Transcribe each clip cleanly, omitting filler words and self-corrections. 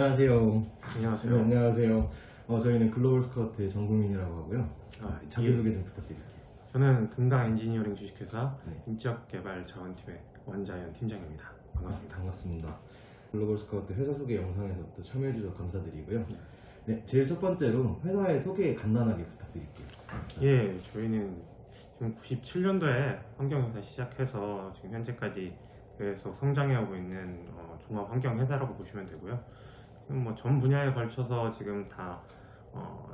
안녕하세요. 안녕하세요. 네, 안녕하세요. 저희는 글로벌 스카우트의 정국민이라고 하고요. 자기소개 좀 부탁드릴게요. 저는 금강 엔지니어링 주식회사 네. 인적개발 자원팀의 원자연 팀장입니다. 반갑습니다. 반갑습니다. 글로벌 스카우트 회사 소개 영상에서부터 참여해주셔서 감사드리고요. 네, 제일 첫 번째로 회사의 소개 간단하게 부탁드릴게요. 예, 저희는 지금 97년도에 환경회사 시작해서 지금 현재까지 계속 성장해오고 있는 종합 환경회사라고 보시면 되고요. 뭐 전 분야에 걸쳐서 지금 다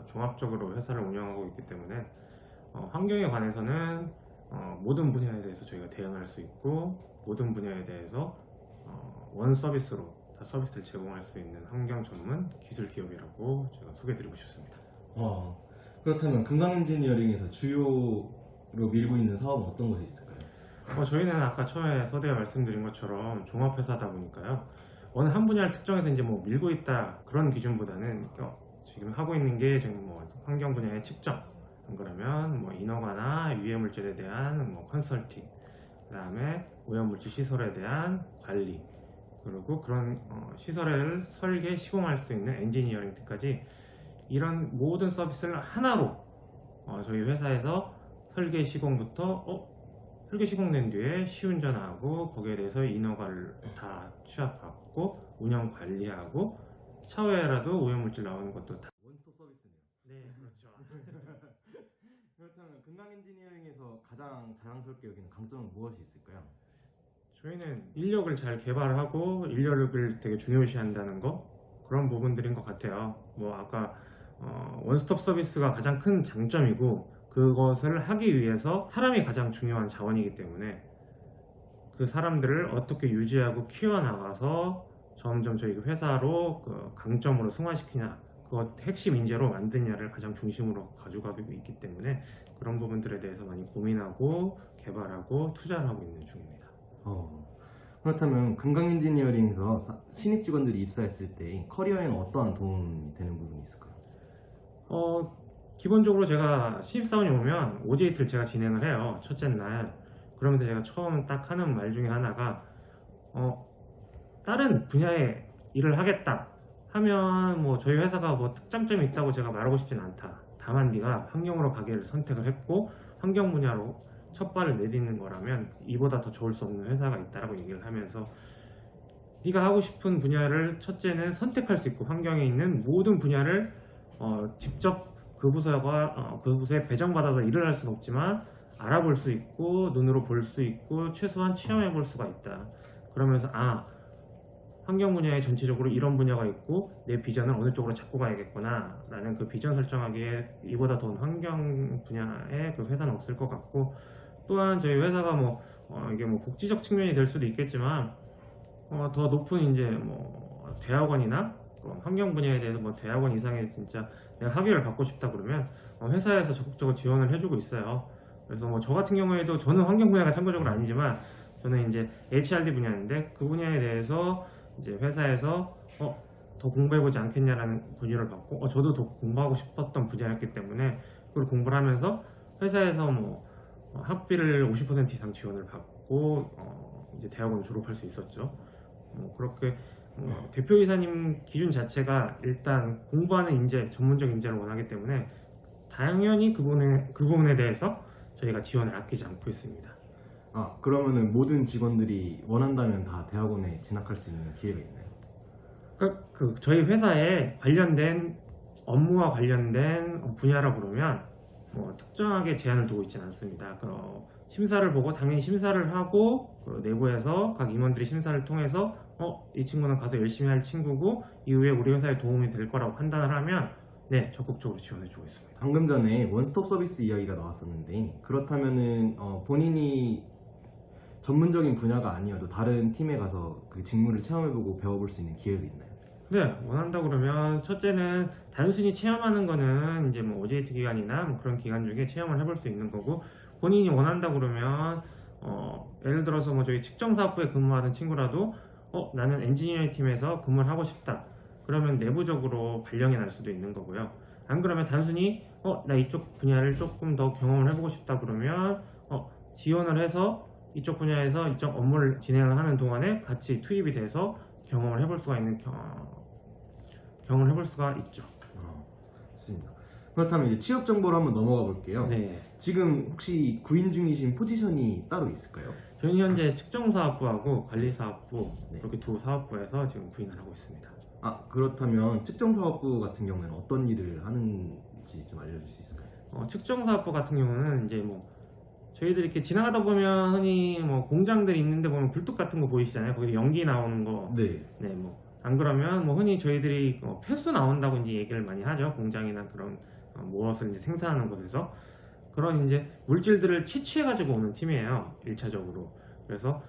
종합적으로 회사를 운영하고 있기 때문에 환경에 관해서는 모든 분야에 대해서 저희가 대응할 수 있고, 모든 분야에 대해서 원 서비스로 다 서비스를 제공할 수 있는 환경 전문 기술 기업이라고 제가 소개드리고 싶습니다. 그렇다면 금강 엔지니어링에서 주요로 밀고 있는 사업은 어떤 것이 있을까요? 저희는 아까 처음에 서두에 말씀드린 것처럼 종합회사다 보니까요. 어느 한 분야를 특정해서 이제 뭐 밀고 있다 그런 기준보다는 지금 하고 있는 게 지금 뭐 환경 분야의 측정, 안 그러면 뭐 인허가나 유해 물질에 대한 뭐 컨설팅, 그다음에 오염물질 시설에 대한 관리, 그리고 그런 시설을 설계 시공할 수 있는 엔지니어링까지 이런 모든 서비스를 하나로 저희 회사에서 설계 시공부터 설계 시공된 뒤에 시운전하고 거기에 대해서 인허가를 다 취합받고 운영 관리하고 차후에라도 오염물질 나오는 것도 다 원스톱 서비스네요. 네, 그렇죠. 그렇다면 금강 엔지니어링에서 가장 자랑스럽게 여기는 강점은 무엇이 있을까요? 저희는 인력을 잘 개발하고 인력을 되게 중요시한다는 거, 그런 부분들인 것 같아요. 뭐 아까 원스톱 서비스가 가장 큰 장점이고, 그것을 하기 위해서 사람이 가장 중요한 자원이기 때문에 그 사람들을 어떻게 유지하고 키워나가서 점점 저희 회사로 그 강점으로 승화시키냐, 그것 핵심 인재로 만드냐를 가장 중심으로 가져가고 있기 때문에 그런 부분들에 대해서 많이 고민하고 개발하고 투자를 하고 있는 중입니다. 그렇다면 금강 엔지니어링에서 신입 직원들이 입사했을 때 커리어에는 어떠한 도움이 되는 부분이 있을까요? 기본적으로 제가 신입사원이 오면 OJT를 제가 진행을 해요. 첫째 날. 그러면서 제가 처음 딱 하는 말 중에 하나가 다른 분야에 일을 하겠다 하면 뭐 저희 회사가 뭐 특장점이 있다고 제가 말하고 싶진 않다. 다만 네가 환경으로 가기를 선택을 했고 환경 분야로 첫 발을 내딛는 거라면 이보다 더 좋을 수 없는 회사가 있다라고 얘기를 하면서, 네가 하고 싶은 분야를 첫째는 선택할 수 있고, 환경에 있는 모든 분야를 직접 그 부서에 배정받아서 일을 할 수는 없지만 알아볼 수 있고 눈으로 볼 수 있고 최소한 체험해 볼 수가 있다. 그러면서 환경 분야에 전체적으로 이런 분야가 있고 내 비전을 어느 쪽으로 잡고 가야겠구나 라는 그 비전 설정하기에 이보다 더 환경 분야의 그 회사는 없을 것 같고, 또한 저희 회사가 이게 복지적 측면이 될 수도 있겠지만 더 높은 이제 대학원이나 환경 분야에 대해서 대학원 이상의 진짜 내가 학위를 받고 싶다 그러면 회사에서 적극적으로 지원을 해주고 있어요. 그래서 저 같은 경우에도 저는 환경 분야가 참고적으로 아니지만 저는 이제 HRD 분야인데 그 분야에 대해서 이제 회사에서 더 공부해보지 않겠냐라는 권유를 받고 저도 더 공부하고 싶었던 분야였기 때문에 그걸 공부를 하면서 회사에서 학비를 50% 이상 지원을 받고 이제 대학원을 졸업할 수 있었죠. 그렇게 대표이사님 기준 자체가 일단 공부하는 인재, 전문적 인재를 원하기 때문에 당연히 그 부분에 대해서 저희가 지원을 아끼지 않고 있습니다. 그러면은 모든 직원들이 원한다면 다 대학원에 진학할 수 있는 기회가 있나요? 저희 회사에 관련된 업무와 관련된 분야라 그러면 특정하게 제한을 두고 있지는 않습니다. 심사를 보고 당연히 심사를 하고 내부에서 각 임원들이 심사를 통해서 이 친구는 가서 열심히 할 친구고 이후에 우리 회사에 도움이 될 거라고 판단을 하면 적극적으로 지원해 주고 있습니다. 방금 전에 원스톱 서비스 이야기가 나왔었는데, 그렇다면은 본인이 전문적인 분야가 아니어도 다른 팀에 가서 그 직무를 체험해보고 배워볼 수 있는 기회도 있나요? 네, 원한다 그러면 첫째는 단순히 체험하는 거는 이제 OJT 기간이나 그런 기간 중에 체험을 해볼 수 있는 거고, 본인이 원한다 그러면 예를 들어서 저희 측정사업부에 근무하는 친구라도 나는 엔지니어링 팀에서 근무를 하고 싶다 그러면 내부적으로 발령이 날 수도 있는 거고요. 안 그러면 단순히 나 이쪽 분야를 조금 더 경험을 해보고 싶다 그러면 지원을 해서 이쪽 분야에서 이쪽 업무를 진행을 하는 동안에 같이 투입이 돼서 경험을 해볼 수가 있는 경험을 해볼 수가 있죠. 좋습니다. 그렇다면 이제 취업 정보로 한번 넘어가 볼게요. 네. 지금 혹시 구인 중이신 포지션이 따로 있을까요? 저는 현재 측정사업부하고 관리사업부 네. 이렇게 두 사업부에서 지금 부인을 하고 있습니다. 그렇다면 측정사업부 같은 경우에는 어떤 일을 하는지 좀 알려줄 수 있을까요? 측정사업부 같은 경우는 이제 뭐 저희들이 이렇게 지나가다 보면 흔히 뭐 공장들이 있는데 보면 굴뚝 같은 거 보이시잖아요. 거기 연기 나오는 거. 네. 네, 뭐 안 그러면 뭐 흔히 저희들이 폐수 나온다고 이제 얘기를 많이 하죠. 공장이나 그런 무엇을 이제 생산하는 곳에서 그런 이제 물질들을 채취해 가지고 오는 팀이에요. 1차적으로. 그래서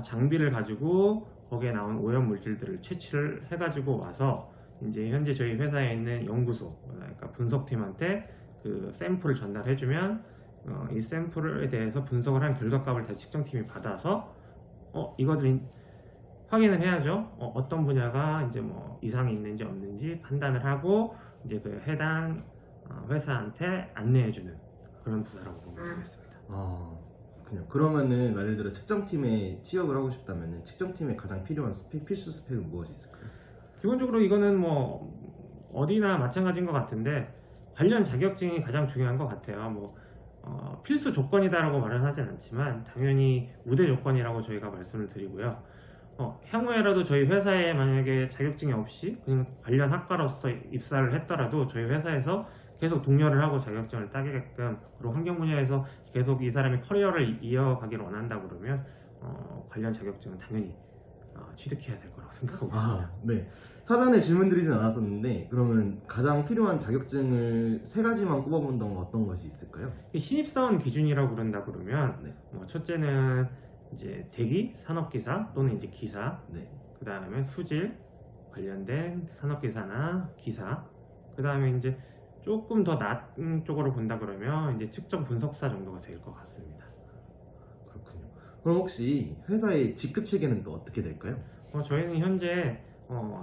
장비를 가지고 거기에 나온 오염 물질들을 채취를 해 가지고 와서 이제 현재 저희 회사에 있는 연구소, 그러니까 분석팀한테 그 샘플을 전달해 주면 이 샘플에 대해서 분석을 한 결과값을 다시 측정팀이 받아서 이거들이 확인을 해야죠. 어떤 분야가 이제 뭐 이상이 있는지 없는지 판단을 하고 이제 그 해당 회사한테 안내해주는 그런 부서라고 보면 되겠습니다. 그냥 그러면은 예를 들어 측정팀에 취업을 하고 싶다면은 측정팀에 가장 필요한 필수 스펙은 무엇이 있을까요? 기본적으로 이거는 뭐 어디나 마찬가지인 것 같은데 관련 자격증이 가장 중요한 것 같아요. 뭐 필수 조건이다라고 말은 하진 않지만 당연히 우대 조건이라고 저희가 말씀을 드리고요. 향후에라도 저희 회사에 만약에 자격증이 없이 그냥 관련 학과로서 입사를 했더라도 저희 회사에서 계속 동료를 하고 자격증을 따게끔 그리고 환경 분야에서 계속 이 사람이 커리어를 이어가기를 원한다 그러면 관련 자격증은 당연히 취득해야 될 거라고 생각하고 있습니다. 네. 사전에 질문드리진 않았었는데 그러면 가장 필요한 자격증을 세 가지만 꼽아본다면 어떤 것이 있을까요? 신입사원 기준이라고 그런다 그러면 네. 첫째는 이제 대기 산업기사 또는 이제 기사, 네. 그 다음에 수질 관련된 산업기사나 기사, 그 다음에 이제 조금 더 낮은 쪽으로 본다 그러면 이제 측정 분석사 정도가 될 것 같습니다. 그렇군요. 그럼 혹시 회사의 직급 체계는 또 어떻게 될까요? 저희는 현재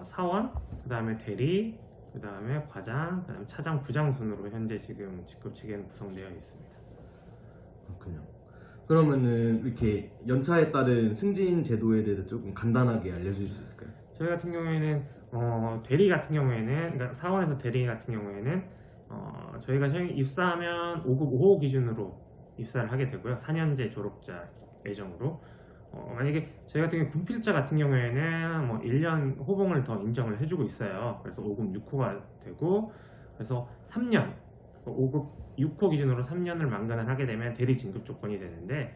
사원, 그 다음에 대리, 그 다음에 과장, 그 다음에 차장, 부장 순으로 현재 지금 직급 체계는 구성되어 있습니다. 그렇군요. 그러면은 이렇게 연차에 따른 승진 제도에 대해서 조금 간단하게 알려줄 수 있을까요? 저희 같은 경우에는 대리 같은 경우에는 그러니까 사원에서 대리 같은 경우에는 저희가 입사하면 5급 5호 기준으로 입사를 하게 되고요. 4년제 졸업자 예정으로 만약에 저희 같은 경우 군필자 같은 경우에는 뭐 1년 호봉을 더 인정을 해주고 있어요. 그래서 5급 6호가 되고 그래서 3년 5급 6호 기준으로 3년을 만간을 하게 되면 대리 진급 조건이 되는데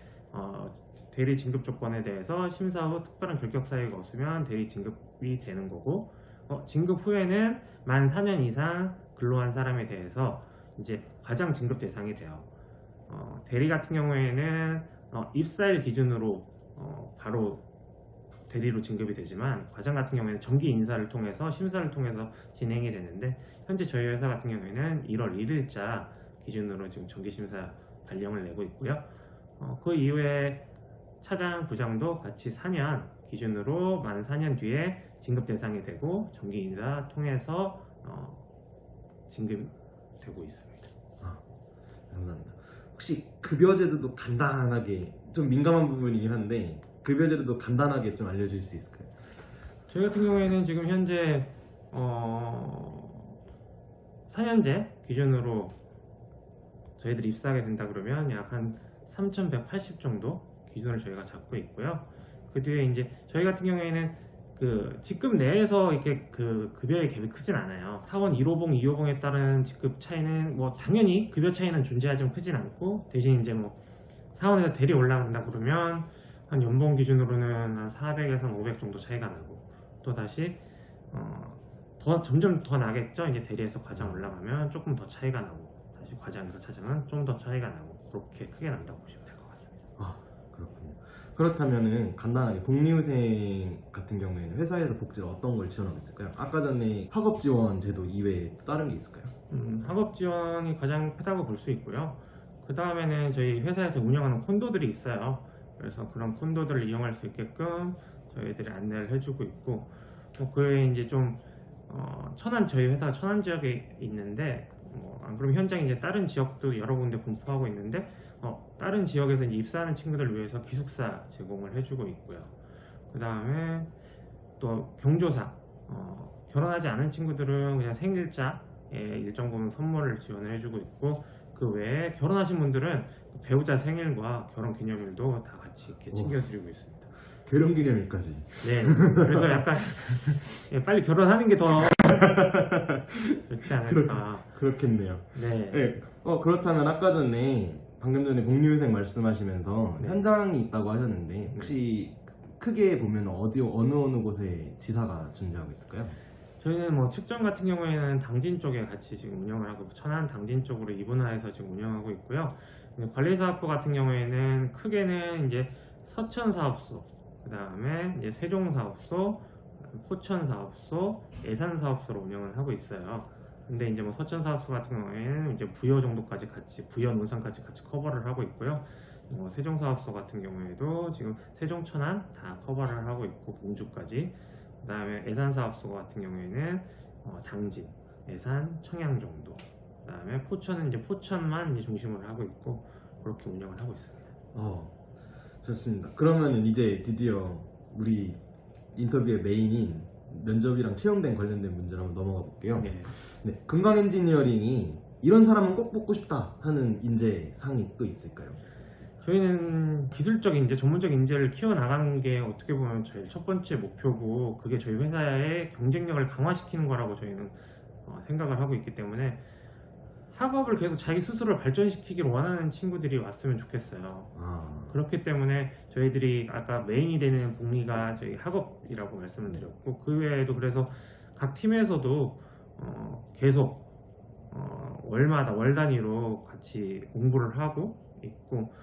대리 진급 조건에 대해서 심사 후 특별한 결격 사유가 없으면 대리 진급이 되는 거고 진급 후에는 만 4년 이상 근로한 사람에 대해서 이제 과장 진급 대상이 돼요. 대리 같은 경우에는 입사일 기준으로 바로 대리로 진급이 되지만 과장 같은 경우에는 정기 인사를 통해서 심사를 통해서 진행이 되는데 현재 저희 회사 같은 경우에는 1월 1일자 기준으로 지금 정기 심사 발령을 내고 있고요. 그 이후에 차장, 부장도 같이 4년 기준으로 만 4년 뒤에 진급 대상이 되고 정기 인사 통해서 진급되고 있습니다. 감사합니다. 혹시 급여 제도도 간단하게 좀 민감한 부분이긴 한데 급여 제도도 간단하게 좀 알려줄 수 있을까요? 저희 같은 경우에는 지금 현재 4년제 기준으로 저희들이 입사하게 된다 그러면 약 한 3,180 정도 기준을 저희가 잡고 있고요. 그 뒤에 이제 저희 같은 경우에는 그 직급 내에서 이렇게 그 급여의 갭이 크진 않아요. 사원 1호봉, 2호봉에 따른 직급 차이는 뭐 당연히 급여 차이는 존재하지만 크진 않고 대신 이제 뭐 사원에서 대리 올라간다 그러면 한 연봉 기준으로는 한 400에서 500 정도 차이가 나고 또 다시 점점 더 나겠죠. 이제 대리에서 과장 올라가면 조금 더 차이가 나고 다시 과장에서 차장은 좀 더 차이가 나고 그렇게 크게 난다고 보시면 될 것 같습니다. 그렇군요. 그렇다면은 간단하게 복리후생 같은 경우에는 회사에서 복지를 어떤 걸 지원하고 있을까요? 아까 전에 학업 지원 제도 이외에 또 다른 게 있을까요? 학업 지원이 가장 크다고 볼 수 있고요. 그 다음에는 저희 회사에서 운영하는 콘도들이 있어요. 그래서 그런 콘도들을 이용할 수 있게끔 저희들이 안내를 해주고 있고 그 외에 이제 좀 저희 회사가 천안 지역에 있는데 안 그러면 현장에 이제 다른 지역도 여러 군데 분포하고 있는데 다른 지역에서 이제 입사하는 친구들을 위해서 기숙사 제공을 해주고 있고요. 그 다음에 또 경조사 결혼하지 않은 친구들은 그냥 생일자에 일정 부분 선물을 지원을 해주고 있고, 그 외에 결혼하신 분들은 배우자 생일과 결혼 기념일도 다 같이 이렇게 챙겨드리고 있습니다. 결혼기념일까지. 네, 그래서 약간 예, 빨리 결혼하는 게 더 좋지 않을까. 그렇겠네요. 네. 네. 그렇다면 아까 전에 방금 전에 복류생 말씀하시면서 네. 현장이 있다고 하셨는데 혹시 크게 보면 어느 곳에 지사가 존재하고 있을까요? 저희는 뭐 측정 같은 경우에는 당진 쪽에 같이 지금 운영을 하고, 천안 당진 쪽으로 이분화해서 지금 운영하고 있고요. 관리사업부 같은 경우에는 크게는 이제 서천 사업소, 그 다음에 이제 세종 사업소, 포천 사업소, 예산 사업소로 운영을 하고 있어요. 근데 이제 뭐 서천 사업소 같은 경우에는 이제 부여 정도까지 같이, 부여 논산까지 같이 커버를 하고 있고요. 세종 사업소 같은 경우에도 지금 세종, 천안 다 커버를 하고 있고, 공주까지. 그 다음에 예산 사업소 같은 경우에는 당진, 예산, 청양 정도. 그 다음에 포천은 이제 포천만 이제 중심으로 하고 있고, 그렇게 운영을 하고 있습니다. 좋습니다. 그러면 이제 드디어 우리 인터뷰의 메인인 면접이랑 채용된 관련된 문제로 한번 넘어가 볼게요. 네. 네, 금강 엔지니어링이 이런 사람은 꼭 뽑고 싶다 하는 인재상이 또 있을까요? 저희는 기술적 인재, 전문적 인재를 키워나가는 게 어떻게 보면 저희 첫 번째 목표고, 그게 저희 회사의 경쟁력을 강화시키는 거라고 저희는 생각을 하고 있기 때문에 학업을 계속 자기 스스로 발전시키길 원하는 친구들이 왔으면 좋겠어요. 그렇기 때문에 저희들이 아까 메인이 되는 복리가 저희 학업이라고 말씀을 드렸고, 그 외에도 그래서 각 팀에서도 계속 월마다 월 단위로 같이 공부를 하고 있고,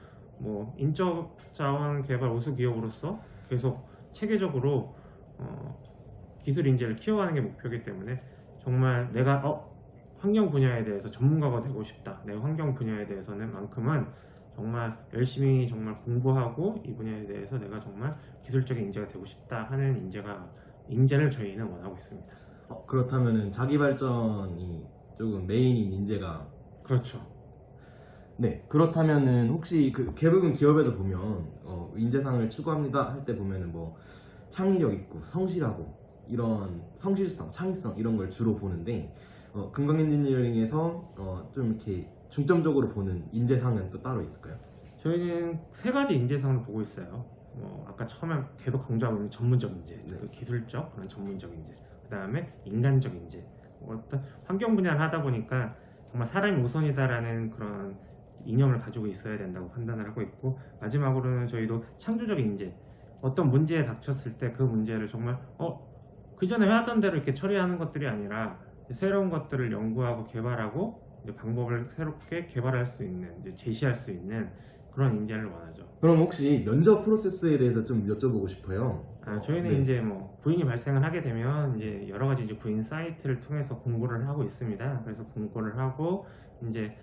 뭐 인적 자원 개발 우수 기업으로서 계속 체계적으로 기술 인재를 키워가는 게 목표이기 때문에, 정말 내가 환경 분야에 대해서 전문가가 되고 싶다, 내 환경 분야에 대해서는 만큼은 정말 열심히 정말 공부하고 이 분야에 대해서 내가 정말 기술적인 인재가 되고 싶다 하는 인재를 저희는 원하고 있습니다. 그렇다면은 자기 발전이 조금 메인인 인재가. 그렇죠. 네, 그렇다면은 혹시 그 대부분 기업에도 보면 인재상을 추구합니다 할 때 보면은 뭐 창의력 있고 성실하고 이런 성실성, 창의성 이런 걸 주로 보는데, 금강 엔지니어링에서 좀 이렇게 중점적으로 보는 인재상은 또 따로 있을까요? 저희는 세 가지 인재상을 보고 있어요. 아까 처음에 계속 강조하고 있는 전문적 인재, 네. 그 기술적 그런 전문적 인재, 그 다음에 인간적 인재. 어떤 환경 분야를 하다 보니까 정말 사람이 우선이다라는 그런 이념을 가지고 있어야 된다고 판단을 하고 있고, 마지막으로는 저희도 창조적 인재. 어떤 문제에 닥쳤을 때 그 문제를 정말 그 전에 해왔던 대로 이렇게 처리하는 것들이 아니라 새로운 것들을 연구하고 개발하고 이제 방법을 새롭게 개발할 수 있는, 이제 제시할 수 있는 그런 인재를 원하죠. 그럼 혹시 면접 프로세스에 대해서 좀 여쭤보고 싶어요. 저희는 네. 이제 뭐 구인이 발생을 하게 되면 이제 여러 가지 이제 구인 사이트를 통해서 공고를 하고 있습니다. 그래서 공고를 하고 이제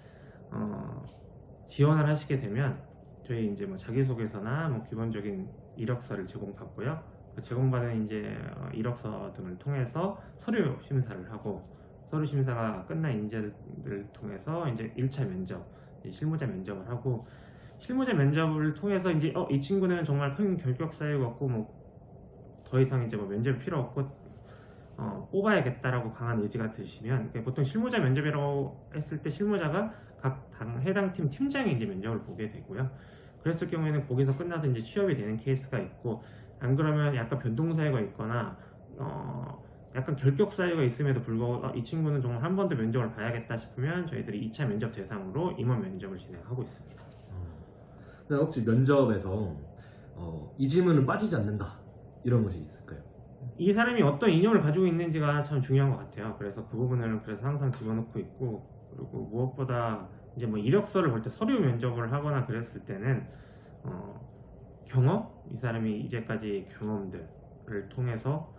지원을 하시게 되면 저희 이제 뭐 자기소개서나 뭐 기본적인 이력서를 제공받고요. 그 제공받은 이제 이력서 등을 통해서 서류 심사를 하고, 서류 심사가 끝난 인재들을 통해서 이제 1차 면접, 실무자 면접을 하고, 실무자 면접을 통해서 이제 이 친구는 정말 큰 결격 사유가 없고 뭐 더 이상 이제 뭐 면접이 필요 없고 뽑아야겠다라고 강한 의지가 드시면, 보통 실무자 면접이라고 했을 때 실무자가 각 해당 팀 팀장이 이제 면접을 보게 되고요. 그랬을 경우에는 거기서 끝나서 이제 취업이 되는 케이스가 있고, 안 그러면 약간 변동 사유가 있거나 약간 결격 사유가 있음에도 불구하고 이 친구는 정말 한 번 더 면접을 봐야겠다 싶으면 저희들이 2차 면접 대상으로 임원 면접을 진행하고 있습니다. 혹시 면접에서 이 질문은 빠지지 않는다 이런 것이 있을까요? 이 사람이 어떤 이념을 가지고 있는지가 참 중요한 것 같아요. 그래서 그 부분을 그래서 항상 집어넣고 있고, 그리고 무엇보다 이제 뭐 이력서를 볼 때 서류 면접을 하거나 그랬을 때는 경험, 이 사람이 이제까지 경험들을 통해서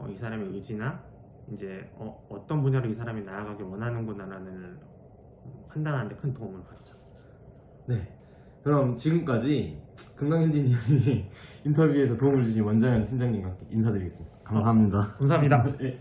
이 사람의 의지나 이제 어떤 분야로 이 사람이 나아가길 원하는구나라는 판단하는 데 큰 도움을 받죠. 네. 그럼 지금까지 금강 엔지니어링 인터뷰에서 도움을 주신 원장현 팀장님과 함께 인사드리겠습니다. 감사합니다. 감사합니다. 네.